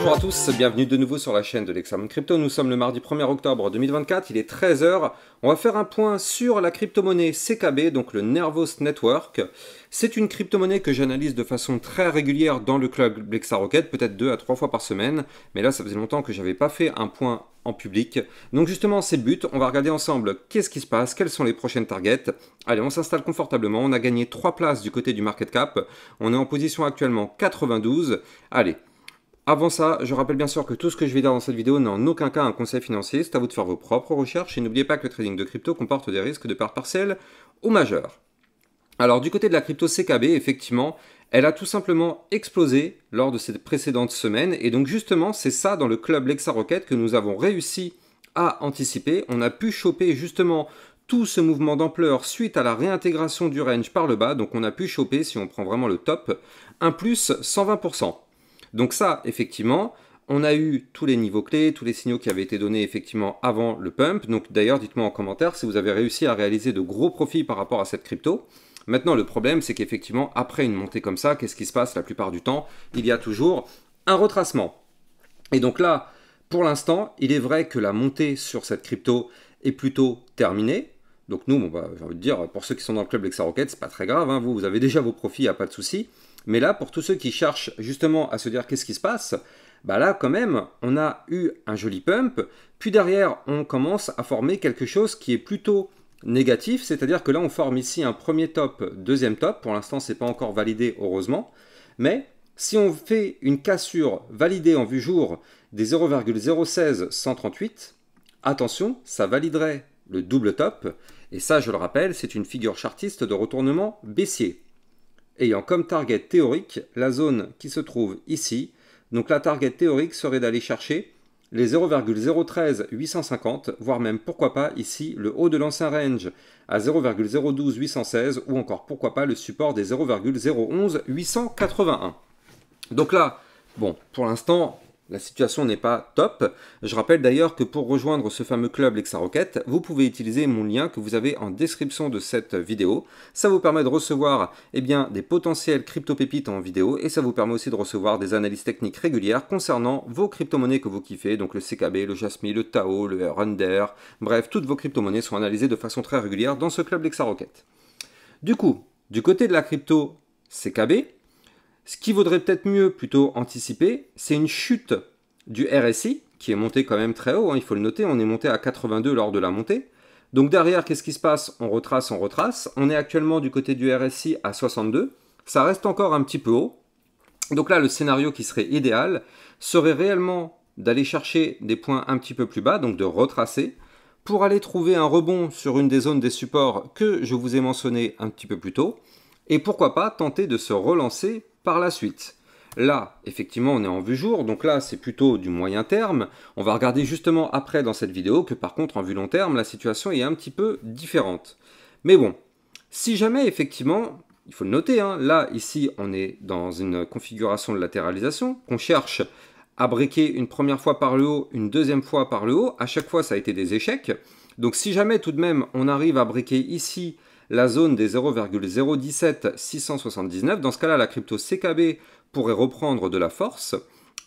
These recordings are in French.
Bonjour à tous, bienvenue de nouveau sur la chaîne de l'Examen Crypto. Nous sommes le mardi 1er octobre 2024, il est 13 h. On va faire un point sur la crypto-monnaie CKB, donc le Nervos Network. C'est une crypto-monnaie que j'analyse de façon très régulière dans le club LexaRocket, peut-être 2 à 3 fois par semaine. Mais là, ça faisait longtemps que je n'avais pas fait un point en public. Donc justement, c'est le but. On va regarder ensemble qu'est-ce qui se passe, quelles sont les prochaines targets. Allez, on s'installe confortablement. On a gagné 3 places du côté du market cap. On est en position actuellement 92. Allez. Avant ça, je rappelle bien sûr que tout ce que je vais dire dans cette vidéo n'est en aucun cas un conseil financier, c'est à vous de faire vos propres recherches et n'oubliez pas que le trading de crypto comporte des risques de pertes partielles ou majeures. Alors du côté de la crypto CKB, effectivement, elle a tout simplement explosé lors de ces précédentes semaines et donc justement c'est ça dans le club LexaRocket que nous avons réussi à anticiper. On a pu choper justement tout ce mouvement d'ampleur suite à la réintégration du range par le bas, donc on a pu choper, si on prend vraiment le top, un plus 120%. Donc ça, effectivement, on a eu tous les niveaux clés, tous les signaux qui avaient été donnés effectivement avant le pump. Donc d'ailleurs, dites-moi en commentaire si vous avez réussi à réaliser de gros profits par rapport à cette crypto. Maintenant, le problème, c'est qu'effectivement, après une montée comme ça, qu'est-ce qui se passe la plupart du temps? Il y a toujours un retracement. Et donc là, pour l'instant, il est vrai que la montée sur cette crypto est plutôt terminée. Donc nous, j'ai envie de dire, pour ceux qui sont dans le club LexaRocket, c'est pas très grave, hein, vous avez déjà vos profits, il n'y a pas de souci. Mais là, pour tous ceux qui cherchent justement à se dire qu'est-ce qui se passe, bah là quand même, on a eu un joli pump, puis derrière, on commence à former quelque chose qui est plutôt négatif, c'est-à-dire que là, on forme ici un premier top, deuxième top, pour l'instant, c'est pas encore validé, heureusement, mais si on fait une cassure validée en vue jour des 0,01638, attention, ça validerait le double top, et ça, je le rappelle, c'est une figure chartiste de retournement baissier, ayant comme target théorique la zone qui se trouve ici. Donc la target théorique serait d'aller chercher les 0,013 850, voire même pourquoi pas ici le haut de l'ancien range à 0,012 816 ou encore pourquoi pas le support des 0,011 881. Donc là, bon, pour l'instant, la situation n'est pas top. Je rappelle d'ailleurs que pour rejoindre ce fameux club LexaRocket, vous pouvez utiliser mon lien que vous avez en description de cette vidéo. Ça vous permet de recevoir des potentiels crypto-pépites en vidéo et ça vous permet aussi de recevoir des analyses techniques régulières concernant vos crypto-monnaies que vous kiffez, donc le CKB, le Jasmy, le Tao, le Runder, bref, toutes vos crypto-monnaies sont analysées de façon très régulière dans ce club LexaRocket. Du coup, du côté de la crypto CKB, ce qui vaudrait peut-être mieux plutôt anticiper, c'est une chute du RSI, qui est monté quand même très haut, hein, il faut le noter, on est monté à 82 lors de la montée. Donc derrière, qu'est-ce qui se passe? On retrace, on est actuellement du côté du RSI à 62, ça reste encore un petit peu haut. Donc là, le scénario qui serait idéal serait réellement d'aller chercher des points un petit peu plus bas, donc de retracer, pour aller trouver un rebond sur une des zones des supports que je vous ai mentionné un petit peu plus tôt, et pourquoi pas tenter de se relancer par la suite. Là, effectivement, on est en vue jour, donc là, c'est plutôt du moyen terme. On va regarder justement après dans cette vidéo que par contre, en vue long terme, la situation est un petit peu différente. Mais bon, si jamais, effectivement, il faut le noter, hein, là, ici, on est dans une configuration de latéralisation, qu'on cherche à breaker une première fois par le haut, une deuxième fois par le haut. À chaque fois, ça a été des échecs. Donc si jamais, tout de même, on arrive à breaker ici la zone des 0,017 679. Dans ce cas-là, la crypto CKB pourrait reprendre de la force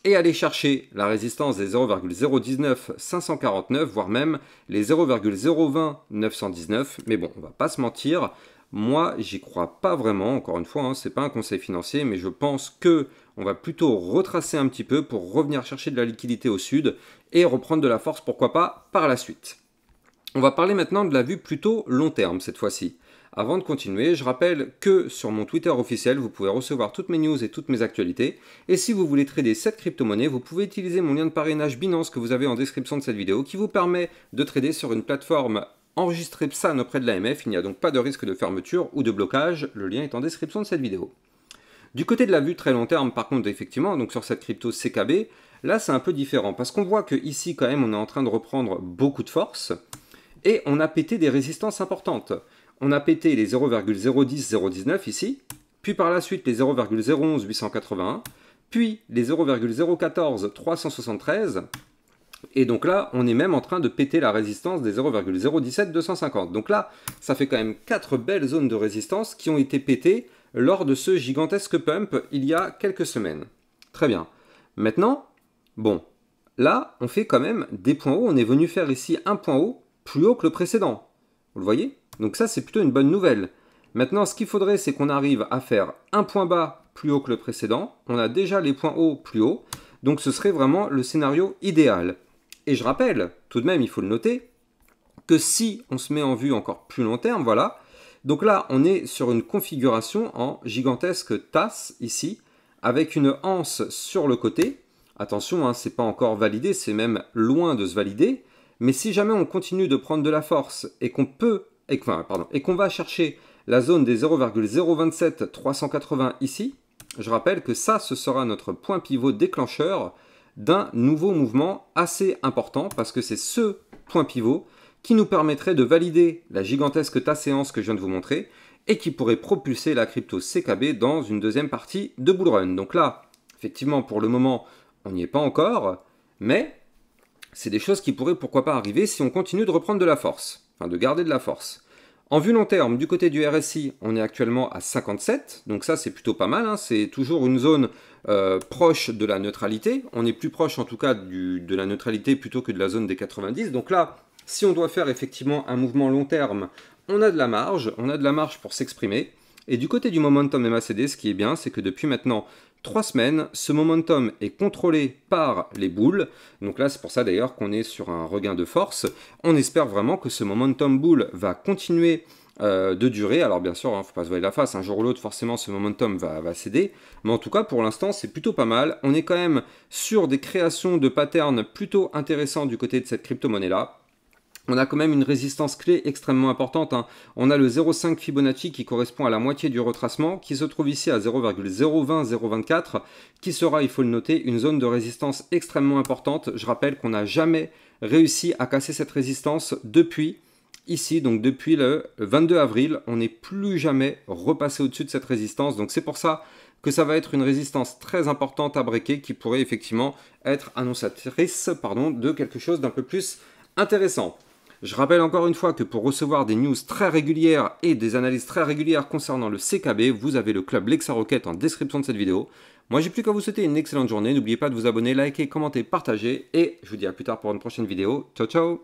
et aller chercher la résistance des 0,019 549, voire même les 0,020 919. Mais bon, on va pas se mentir, moi, j'y crois pas vraiment. Encore une fois, hein, c'est pas un conseil financier, mais je pense que on va plutôt retracer un petit peu pour revenir chercher de la liquidité au sud et reprendre de la force, pourquoi pas, par la suite. On va parler maintenant de la vue plutôt long terme cette fois-ci. Avant de continuer, je rappelle que sur mon Twitter officiel, vous pouvez recevoir toutes mes news et toutes mes actualités. Et si vous voulez trader cette crypto-monnaie, vous pouvez utiliser mon lien de parrainage Binance que vous avez en description de cette vidéo qui vous permet de trader sur une plateforme enregistrée PSAN auprès de l'AMF. Il n'y a donc pas de risque de fermeture ou de blocage. Le lien est en description de cette vidéo. Du côté de la vue très long terme, par contre, effectivement, donc sur cette crypto CKB, là c'est un peu différent parce qu'on voit que ici quand même on est en train de reprendre beaucoup de force et on a pété des résistances importantes. On a pété les 0,010 019 ici, puis par la suite les 0,011 881, puis les 0,014 373, et donc là, on est même en train de péter la résistance des 0,017 250. Donc là, ça fait quand même 4 belles zones de résistance qui ont été pétées lors de ce gigantesque pump il y a quelques semaines. Très bien. Maintenant, Bon, là, on fait quand même des points hauts. On est venu faire ici un point haut plus haut que le précédent. Vous le voyez? Donc ça, c'est plutôt une bonne nouvelle. Maintenant, ce qu'il faudrait, c'est qu'on arrive à faire un point bas plus haut que le précédent. On a déjà les points hauts plus hauts. Donc ce serait vraiment le scénario idéal. Et je rappelle, tout de même, il faut le noter, que si on se met en vue encore plus long terme, voilà. Donc là, on est sur une configuration en gigantesque tasse ici, avec une anse sur le côté. Attention, hein, c'est pas encore validé, c'est même loin de se valider. Mais si jamais on continue de prendre de la force et qu'on va chercher la zone des 0,027 380 ici, je rappelle que ça, ce sera notre point pivot déclencheur d'un nouveau mouvement assez important parce que c'est ce point pivot qui nous permettrait de valider la gigantesque tasse séance que je viens de vous montrer et qui pourrait propulser la crypto CKB dans une deuxième partie de bull run. Donc là, effectivement, pour le moment, on n'y est pas encore, mais c'est des choses qui pourraient pourquoi pas arriver si on continue de reprendre de la force, enfin de garder de la force. En vue long terme, du côté du RSI, on est actuellement à 57, donc ça c'est plutôt pas mal, hein. C'est toujours une zone proche de la neutralité, on est plus proche en tout cas de la neutralité plutôt que de la zone des 90, donc là, si on doit faire effectivement un mouvement long terme, on a de la marge pour s'exprimer, et du côté du momentum MACD, ce qui est bien, c'est que depuis maintenant 3 semaines, ce momentum est contrôlé par les boules. Donc là, c'est pour ça d'ailleurs qu'on est sur un regain de force. On espère vraiment que ce momentum bull va continuer de durer. Alors bien sûr, il ne faut pas se voiler la face. Un jour ou l'autre, forcément, ce momentum va céder. Mais en tout cas, pour l'instant, c'est plutôt pas mal. On est quand même sur des créations de patterns plutôt intéressants du côté de cette crypto-monnaie-là. On a quand même une résistance clé extrêmement importante, hein. On a le 0,5 Fibonacci qui correspond à la moitié du retracement, qui se trouve ici à 0,020-024, qui sera, il faut le noter, une zone de résistance extrêmement importante. Je rappelle qu'on n'a jamais réussi à casser cette résistance depuis ici, donc depuis le 22 avril. On n'est plus jamais repassé au-dessus de cette résistance, donc c'est pour ça que ça va être une résistance très importante à breaker qui pourrait effectivement être annonciatrice de quelque chose d'un peu plus intéressant. Je rappelle encore une fois que pour recevoir des news très régulières et des analyses très régulières concernant le CKB, vous avez le club Lexa Rocket en description de cette vidéo. Moi, j'ai plus qu'à vous souhaiter une excellente journée. N'oubliez pas de vous abonner, liker, commenter, partager. Et je vous dis à plus tard pour une prochaine vidéo. Ciao, ciao!